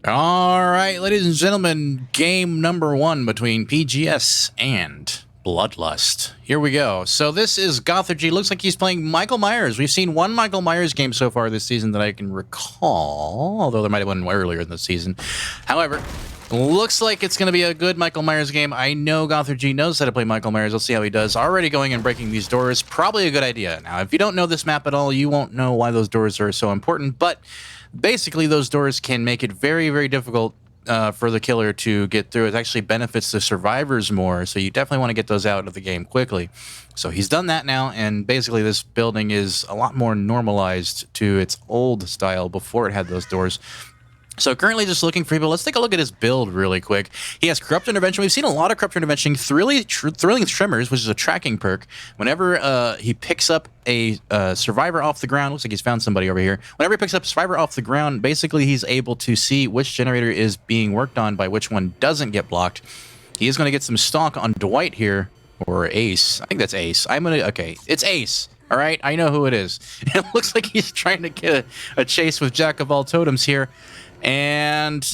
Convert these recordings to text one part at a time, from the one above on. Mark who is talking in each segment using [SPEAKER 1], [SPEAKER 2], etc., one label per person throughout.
[SPEAKER 1] All right, ladies and gentlemen, game number 1 between PGS and Bloodlust. Here we go. So this is Gothergy. Looks like he's playing Michael Myers. We've seen one Michael Myers game so far this season that I can recall, although there might have been one earlier in the season. However, looks like it's going to be a good Michael Myers game. I know Gothergy knows how to play Michael Myers. Let's see how he does. Already going and breaking these doors. Probably a good idea. Now, if you don't know this map at all, you won't know why those doors are so important, but basically, those doors can make it very, very difficult for the killer to get through. It actually benefits the survivors more, so you definitely want to get those out of the game quickly. So he's done that now, and basically this building is a lot more normalized to its old style before it had those doors. So currently just looking for people. Let's take a look at his build really quick. He has Corrupt Intervention. We've seen a lot of Corrupt Intervention. Thrilling Tremors, which is a tracking perk. Whenever he picks up a survivor off the ground, looks like he's found somebody over here. Whenever he picks up a survivor off the ground, basically he's able to see which generator is being worked on by which one doesn't get blocked. He is going to get some stock on Dwight here, or Ace. I think that's Ace. Okay, it's Ace. All right, I know who it is. It looks like he's trying to get a chase with Jack of all totems here. And,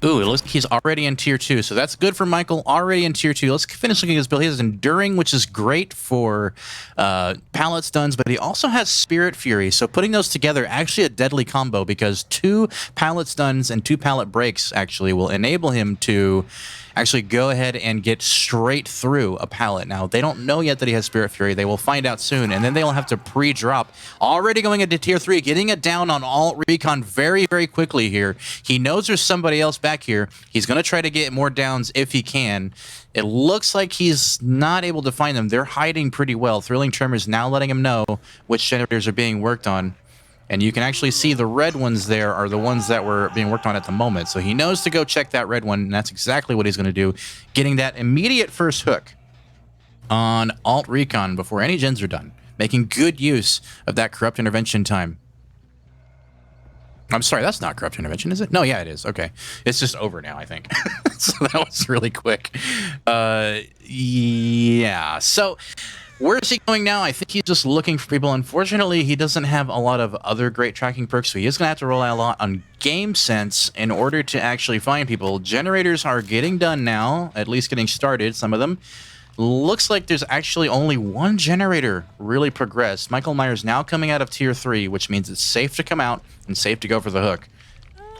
[SPEAKER 1] ooh, it looks like he's already in Tier 2, so that's good for Michael, already in Tier 2. Let's finish looking at his build. He has Enduring, which is great for pallet stuns, but he also has Spirit Fury, so putting those together, actually a deadly combo, because 2 pallet stuns and 2 pallet breaks actually will enable him to actually go ahead and get straight through a pallet. Now, they don't know yet that he has Spirit Fury. They will find out soon, and then they'll have to pre-drop. Already going into Tier 3, getting it down on Alt Recon very, very quickly here. He knows there's somebody else back here. He's going to try to get more downs if he can. It looks like he's not able to find them. They're hiding pretty well. Thrilling Tremors now letting him know which generators are being worked on. And you can actually see the red ones there are the ones that were being worked on at the moment. So he knows to go check that red one, and that's exactly what he's going to do. Getting that immediate first hook on Alt Recon before any gens are done. Making good use of that Corrupt Intervention time. I'm sorry, that's not Corrupt Intervention, is it? No, yeah, it is. Okay. It's just over now, I think. So that was really quick. Yeah. So where is he going now? I think he's just looking for people. Unfortunately, he doesn't have a lot of other great tracking perks, so he is going to have to rely a lot on game sense in order to actually find people. Generators are getting done now, at least getting started, some of them. Looks like there's actually only one generator really progressed. Michael Myers now coming out of Tier 3, which means it's safe to come out and safe to go for the hook,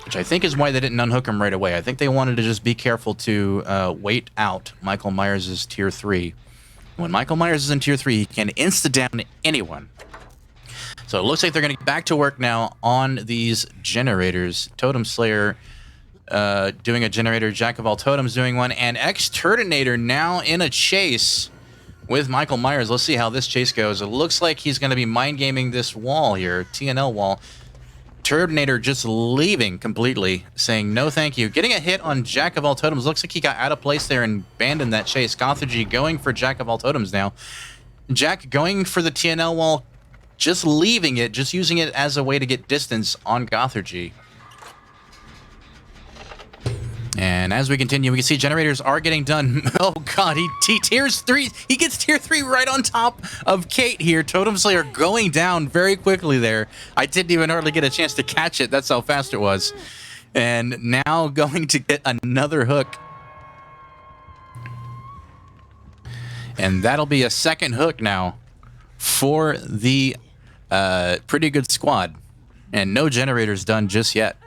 [SPEAKER 1] which I think is why they didn't unhook him right away. I think they wanted to just be careful to wait out Michael Myers' Tier 3. When Michael Myers is in Tier 3, he can insta-down anyone. So it looks like they're going to get back to work now on these generators. Totem Slayer doing a generator, Jack of all totems doing one, and Exterminator now in a chase with Michael Myers. Let's see how this chase goes. It looks like he's going to be mind-gaming this wall here, TNL wall. Terminator just leaving completely, saying no thank you. Getting a hit on Jack of all totems. Looks like he got out of place there and abandoned that chase. Gothergy going for Jack of all totems now. Jack going for the TNL wall, just leaving it, just using it as a way to get distance on Gothergy. And as we continue, we can see generators are getting done. Oh god, he tiers 3. He gets Tier 3 right on top of Kate here. Totem Slayer going down very quickly there. I didn't even hardly get a chance to catch it. That's how fast it was. And now going to get another hook. And that'll be a second hook now for the pretty good squad. And no generators done just yet.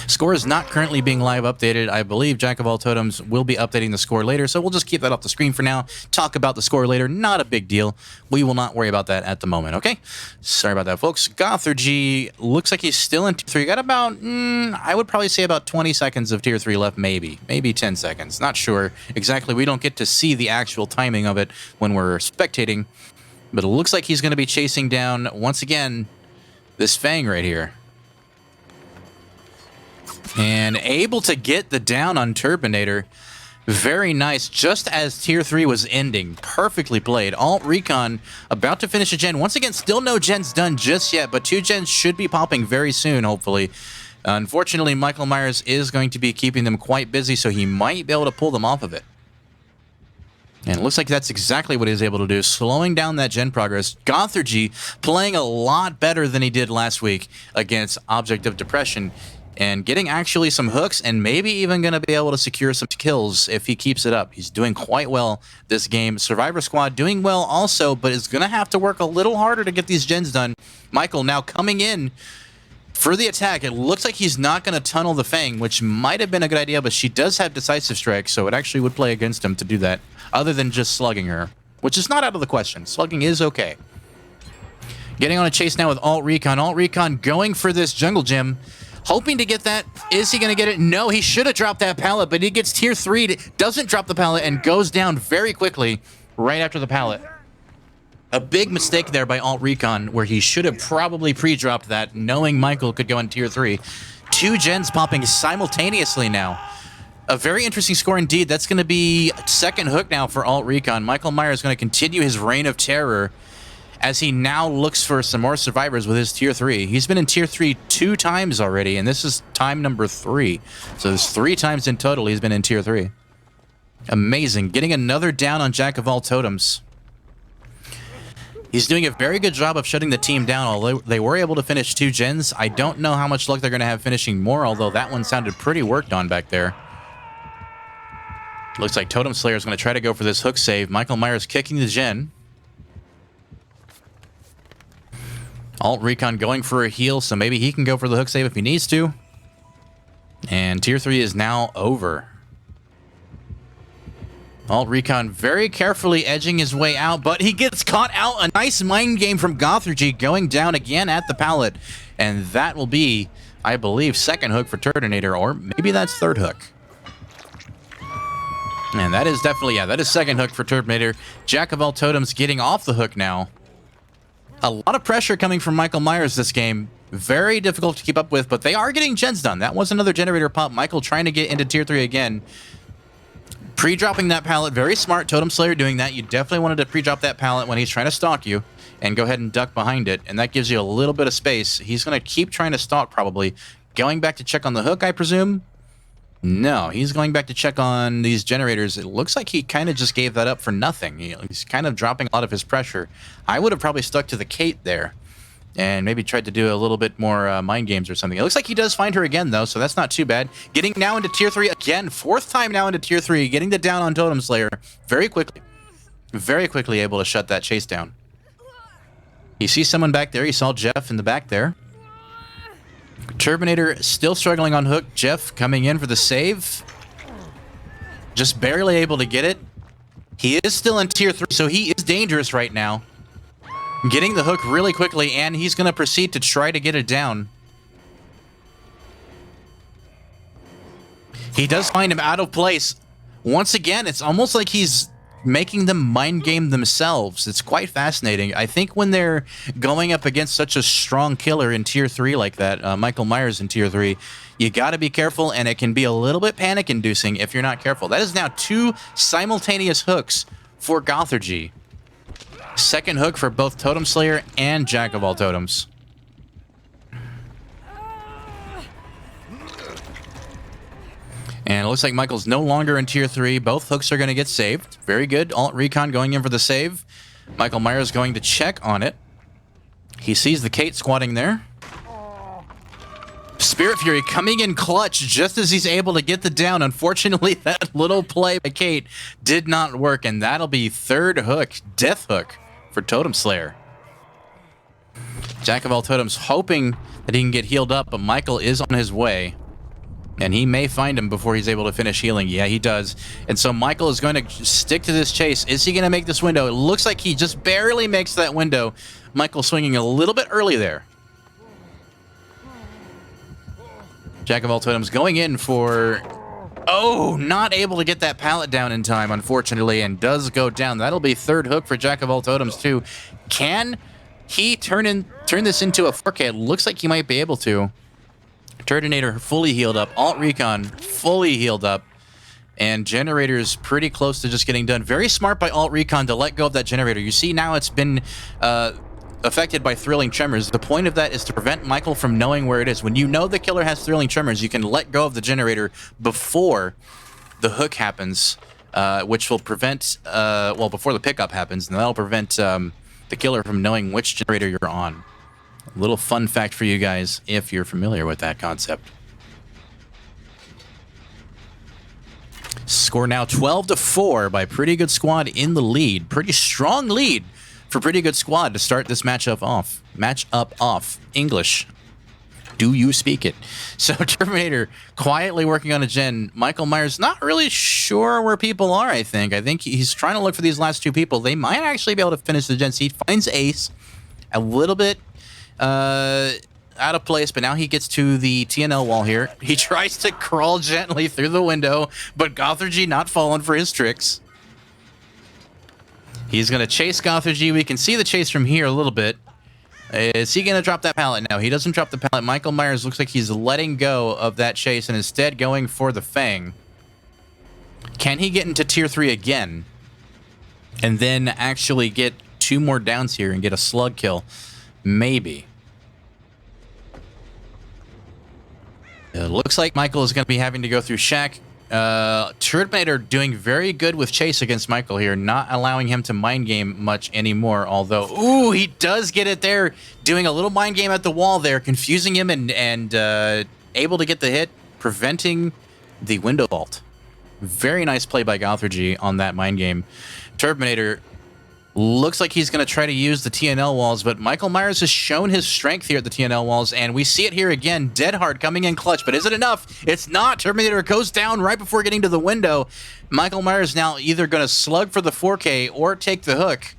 [SPEAKER 1] Score is not currently being live updated. I believe Jack of all totems will be updating the score later, so we'll just keep that off the screen for now. Talk about the score later. Not a big deal. We will not worry about that at the moment, okay? Sorry about that, folks. Gothergy looks like he's still in Tier 3. Got about, I would probably say about 20 seconds of Tier 3 left, maybe. Maybe 10 seconds. Not sure exactly. We don't get to see the actual timing of it when we're spectating, but it looks like he's going to be chasing down, once again, this Fang right here. And able to get the down on Terminator. Very nice. Just as Tier 3 was ending. Perfectly played. Alt Recon about to finish a gen. Once again, still no gens done just yet, but 2 gens should be popping very soon, hopefully. Unfortunately, Michael Myers is going to be keeping them quite busy, so he might be able to pull them off of it. And it looks like that's exactly what he's able to do, slowing down that gen progress. Gothorgy playing a lot better than he did last week against Object of Depression, and getting actually some hooks, and maybe even going to be able to secure some kills if he keeps it up. He's doing quite well this game. Survivor Squad doing well also, but is going to have to work a little harder to get these gens done. Michael now coming in for the attack. It looks like he's not going to tunnel the Fang, which might have been a good idea, but she does have Decisive Strike, so it actually would play against him to do that, other than just slugging her, which is not out of the question. Slugging is okay. Getting on a chase now with Alt Recon. Alt Recon going for this jungle gem, hoping to get that. Is he going to get it? No, he should have dropped that pallet, but he gets tier 3, doesn't drop the pallet, and goes down very quickly right after the pallet. A big mistake there by Alt Recon, where he should have probably pre-dropped that, knowing Michael could go on tier 3. 2 gens popping simultaneously now. A very interesting score indeed. That's going to be second hook now for Alt Recon. Michael Myers is going to continue his reign of terror as he now looks for some more survivors with his tier 3. He's been in tier 3 2 times already, and this is time number 3. So there's 3 times in total he's been in tier 3. Amazing. Getting another down on Jack of All Totems. He's doing a very good job of shutting the team down, although they were able to finish 2 gens. I don't know how much luck they're going to have finishing more, although that one sounded pretty worked on back there. Looks like Totem Slayer is going to try to go for this hook save. Michael Myers kicking the gen. Alt Recon going for a heal, so maybe he can go for the hook save if he needs to. And tier 3 is now over. Alt Recon very carefully edging his way out, but he gets caught out. A nice mind game from Gothorgy, going down again at the pallet. And that will be, I believe, second hook for Turtonator, or maybe that's third hook. And that is definitely, yeah, that is second hook for Turtonator. Jack of All Totems getting off the hook now. A lot of pressure coming from Michael Myers this game. Very difficult to keep up with, but they are getting gens done. That was another generator pop. Michael trying to get into tier 3 again. Pre-dropping that pallet, very smart. Totem Slayer doing that. You definitely wanted to pre-drop that pallet when he's trying to stalk you and go ahead and duck behind it, and that gives you a little bit of space. He's going to keep trying to stalk probably. Going back to check on the hook, I presume? No, he's going back to check on these generators. It looks like he kind of just gave that up for nothing. He's kind of dropping a lot of his pressure. I would have probably stuck to the Kate there and maybe tried to do a little bit more mind games or something. It looks like he does find her again, though, so that's not too bad. Getting now into tier 3 again. 4th time now into tier 3. Getting the down on Totem Slayer very quickly. Very quickly able to shut that chase down. He sees someone back there. He saw Jeff in the back there. Turbinator still struggling on hook. Jeff coming in for the save. Just barely able to get it. He is still in tier 3, so he is dangerous right now. Getting the hook really quickly, and he's going to proceed to try to get it down. He does find him out of place. Once again, it's almost like he's making them mind game themselves. It's quite fascinating. I think when they're going up against such a strong killer in tier 3 like that, Michael Myers in tier 3, you got to be careful, and it can be a little bit panic-inducing if you're not careful. That is now 2 simultaneous hooks for Gothorgy. Second hook for both Totem Slayer and Jack of All Totems. And it looks like Michael's no longer in tier 3. Both hooks are going to get saved. Very good. Alt Recon going in for the save. Michael Myers going to check on it. He sees the Kate squatting there. Spirit Fury coming in clutch just as he's able to get the down. Unfortunately, that little play by Kate did not work, and that'll be third hook, death hook for Totem Slayer. Jack of All Totems hoping that he can get healed up, but Michael is on his way. And he may find him before he's able to finish healing. Yeah, he does. And so Michael is going to stick to this chase. Is he going to make this window? It looks like he just barely makes that window. Michael swinging a little bit early there. Jack of All Totems going in for... Oh, not able to get that pallet down in time, unfortunately, and does go down. That'll be third hook for Jack of All Totems, too. Can he turn this into a 4K? It looks like he might be able to. Turtonator fully healed up. Alt Recon fully healed up. And Generator's pretty close to just getting done. Very smart by Alt Recon to let go of that generator. You see now it's been affected by Thrilling Tremors. The point of that is to prevent Michael from knowing where it is. When you know the killer has Thrilling Tremors, you can let go of the generator before the hook happens. which will prevent, well, before the pickup happens, and that'll prevent the killer from knowing which generator you're on. A little fun fact for you guys, if you're familiar with that concept. Score now 12-4 by Pretty Good Squad in the lead. Pretty strong lead for Pretty Good Squad to start this matchup off. English. Do you speak it? So Terminator quietly working on a gen. Michael Myers not really sure where people are, I think. I think he's trying to look for these last two people. They might actually be able to finish the gen. He finds Ace a little bit out of place, but now he gets to the TNL wall here. He tries to crawl gently through the window, but Gothergy not falling for his tricks. He's going to chase Gothergy. We can see the chase from here a little bit. Is he going to drop that pallet? No, he doesn't drop the pallet. Michael Myers looks like he's letting go of that chase and instead going for the Fang. Can he get into tier 3 again? And then actually get 2 more downs here and get a slug kill? Maybe. It looks like Michael is going to be having to go through Shack. Terminator doing very good with Chase against Michael here, not allowing him to mind game much anymore, although, ooh, he does get it there, doing a little mind game at the wall there, confusing him and able to get the hit, preventing the window vault. Very nice play by Gothergy on that mind game. Terminator looks like he's going to try to use the TNL walls, but Michael Myers has shown his strength here at the TNL walls, and we see it here again. Dead hard coming in clutch, but is it enough? It's not. Terminator goes down right before getting to the window. Michael Myers now either going to slug for the 4K or take the hook.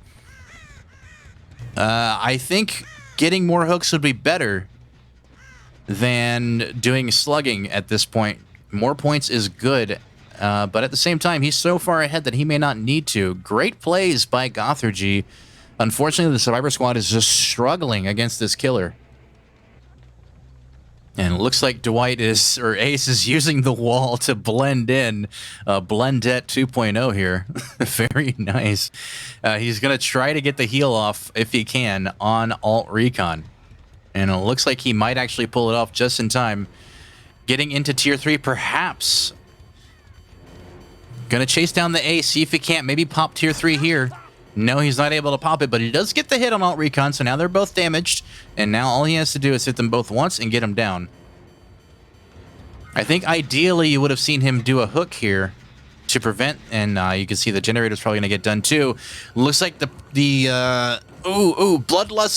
[SPEAKER 1] I think getting more hooks would be better than doing slugging at this point. More points is good. But at the same time, he's so far ahead that he may not need to. Great plays by Gothergy. Unfortunately, the Survivor Squad is just struggling against this killer. And it looks like Ace is using the wall to blend in. Blendette 2.0 here. Very nice. He's going to try to get the heal off, if he can, on Alt Recon. And it looks like he might actually pull it off just in time. Getting into tier 3, perhaps. Gonna chase down the Ace, see if he can't maybe pop tier 3 here. No, he's not able to pop it, but he does get the hit on Alt Recon, so now they're both damaged. And now all he has to do is hit them both once and get them down. I think ideally you would have seen him do a hook here to prevent, and you can see the generator's probably gonna get done too. Looks like Bloodlust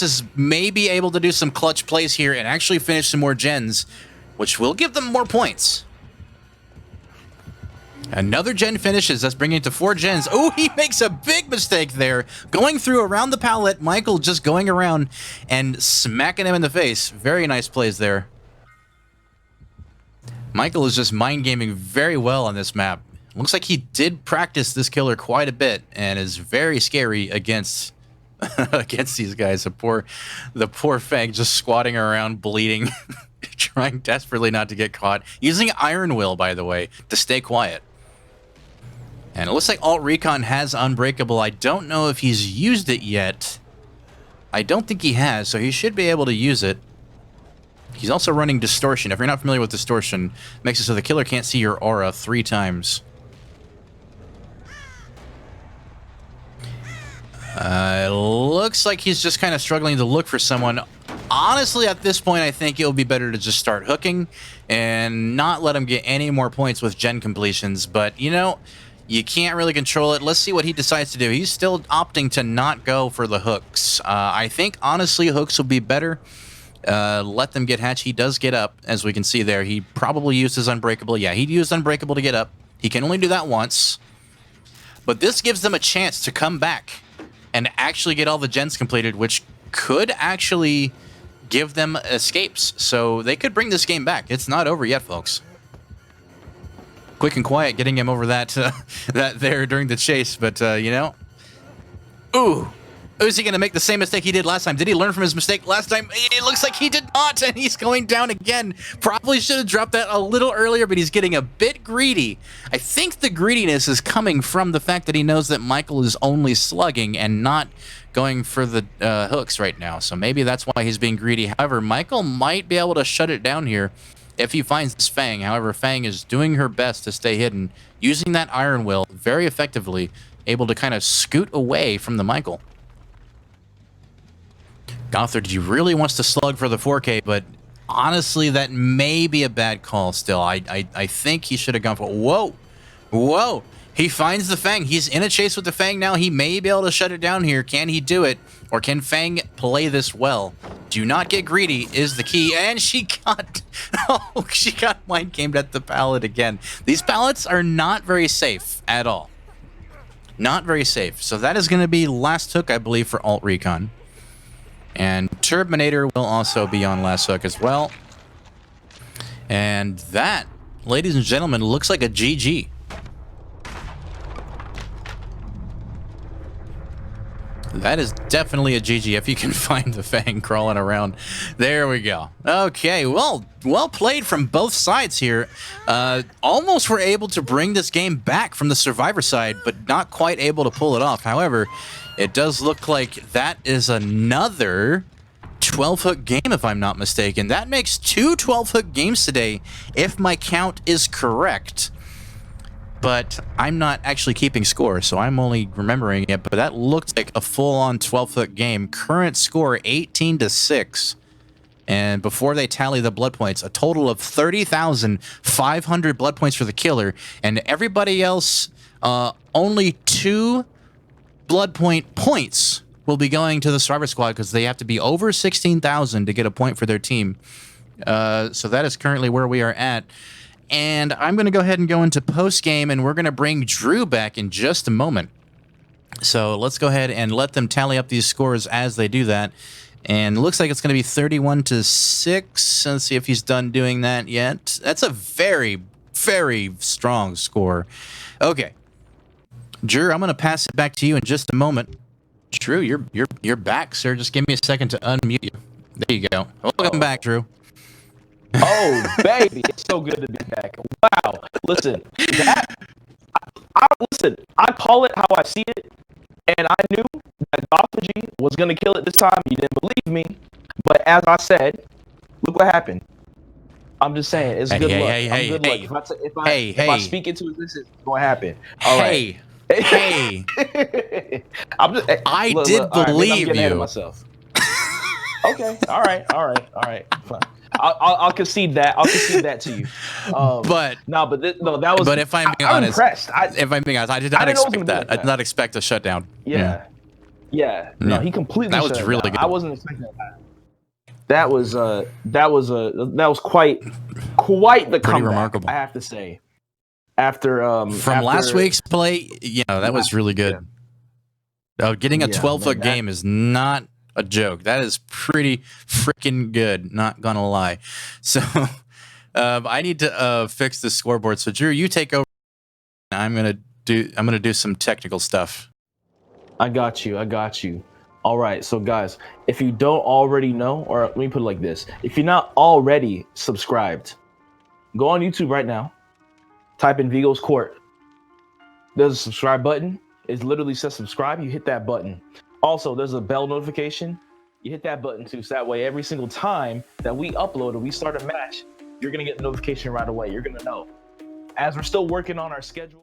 [SPEAKER 1] is maybe able to do some clutch plays here and actually finish some more gens, which will give them more points. Another gen finishes. That's bringing it to 4 gens. Oh, he makes a big mistake there. Going through around the pallet. Michael just going around and smacking him in the face. Very nice plays there. Michael is just mind gaming very well on this map. Looks like he did practice this killer quite a bit and is very scary against these guys. The poor Fang just squatting around bleeding, trying desperately not to get caught. Using Iron Will, by the way, to stay quiet. And it looks like Alt Recon has Unbreakable. I don't know if he's used it yet. I don't think he has, so he should be able to use it. He's also running Distortion. If you're not familiar with Distortion, it makes it so the killer can't see your aura 3 times. It looks like he's just kind of struggling to look for someone. Honestly, at this point, I think it would be better to just start hooking and not let him get any more points with gen completions. But, you know, you can't really control it. Let's see what he decides to do. He's still opting to not go for the hooks. I think, honestly, hooks will be better. Let them get hatched. He does get up, as we can see there. He probably used his Unbreakable. Yeah, he used Unbreakable to get up. He can only do that once. But this gives them a chance to come back and actually get all the gens completed, which could actually give them escapes. So they could bring this game back. It's not over yet, folks. Quick and quiet getting him over that there during the chase, but you know. Ooh. Is he going to make the same mistake he did last time? Did he learn from his mistake last time? It looks like he did not, and he's going down again. Probably should have dropped that a little earlier, but he's getting a bit greedy. I think the greediness is coming from the fact that he knows that Michael is only slugging and not going for the hooks right now. So maybe that's why he's being greedy. However, Michael might be able to shut it down here. if he finds this Fang. However, Fang is doing her best to stay hidden, using that Iron Will very effectively, able to kind of scoot away from the Michael. Gothard really wants to slug for the 4K, but honestly, that may be a bad call still. I think he should have gone for... Whoa! Whoa! He finds the Fang. He's in a chase with the Fang now. He may be able to shut it down here. Can he do it? Or can Fang play this well? Do not get greedy is the key. And she got... Oh, she got mind gamed at the pallet again. These pallets are not very safe at all. Not very safe. So that is going to be last hook, I believe, for Alt Recon. And Turbinator will also be on last hook as well. And that, ladies and gentlemen, looks like a GG. That is definitely a GG if you can find the Fang crawling around. There we go. Okay, well played from both sides here. Almost were able to bring this game back from the Survivor side, but not quite able to pull it off. However, it does look like that is another 12-hook game, if I'm not mistaken. That makes 2 12-hook games today, if my count is correct. But I'm not actually keeping score, so I'm only remembering it. But that looks like a full-on 12-hook game. Current score 18-6. And before they tally the blood points, a total of 30,500 blood points for the killer. And everybody else, only 2 blood points will be going to the Survivor Squad because they have to be over 16,000 to get a point for their team. So that is currently where we are at. And I'm going to go ahead and go into post-game, and we're going to bring Drew back in just a moment. So let's go ahead and let them tally up these scores as they do that. And it looks like it's going to be 31-6. Let's see if he's done doing that yet. That's a very, very strong score. Okay. Drew, I'm going to pass it back to you in just a moment. Drew, you're back, sir. Just give me a second to unmute you. There you go. Welcome back, Drew.
[SPEAKER 2] Oh, baby, it's so good to be back. Wow. Listen, I call it how I see it, and I knew that Gothard was going to kill it this time. You didn't believe me, but as I said, look what happened. I'm just saying, it's good luck. If I speak into existence, it's going to happen. All right.
[SPEAKER 1] I did believe you.
[SPEAKER 2] Myself. Okay. All right. Fine. I'll concede that. I'll concede that to you. But that was.
[SPEAKER 1] But if I'm being honest,
[SPEAKER 2] impressed.
[SPEAKER 1] If I'm being honest, I did not expect that. I did not expect a shutdown.
[SPEAKER 2] Yeah. No, he completely.
[SPEAKER 1] That was really good.
[SPEAKER 2] I wasn't expecting that. That was quite the comeback,
[SPEAKER 1] remarkable.
[SPEAKER 2] I have to say. After
[SPEAKER 1] last week's play, that was really good. Getting a 12-foot game is not a joke. That is pretty freaking good, not gonna lie. So I need to fix the scoreboard. So Drew, you take over. I'm gonna do some technical stuff.
[SPEAKER 2] I got you. All right, so guys, if you don't already know, or let me put it like this: if you're not already subscribed, go on YouTube right now, type in Vigo's Court. There's a subscribe button. It literally says subscribe. You hit that button. Also, there's a bell notification. You hit that button too, so that way every single time that we upload or we start a match, you're gonna get the notification right away. You're gonna know. As we're still working on our schedule.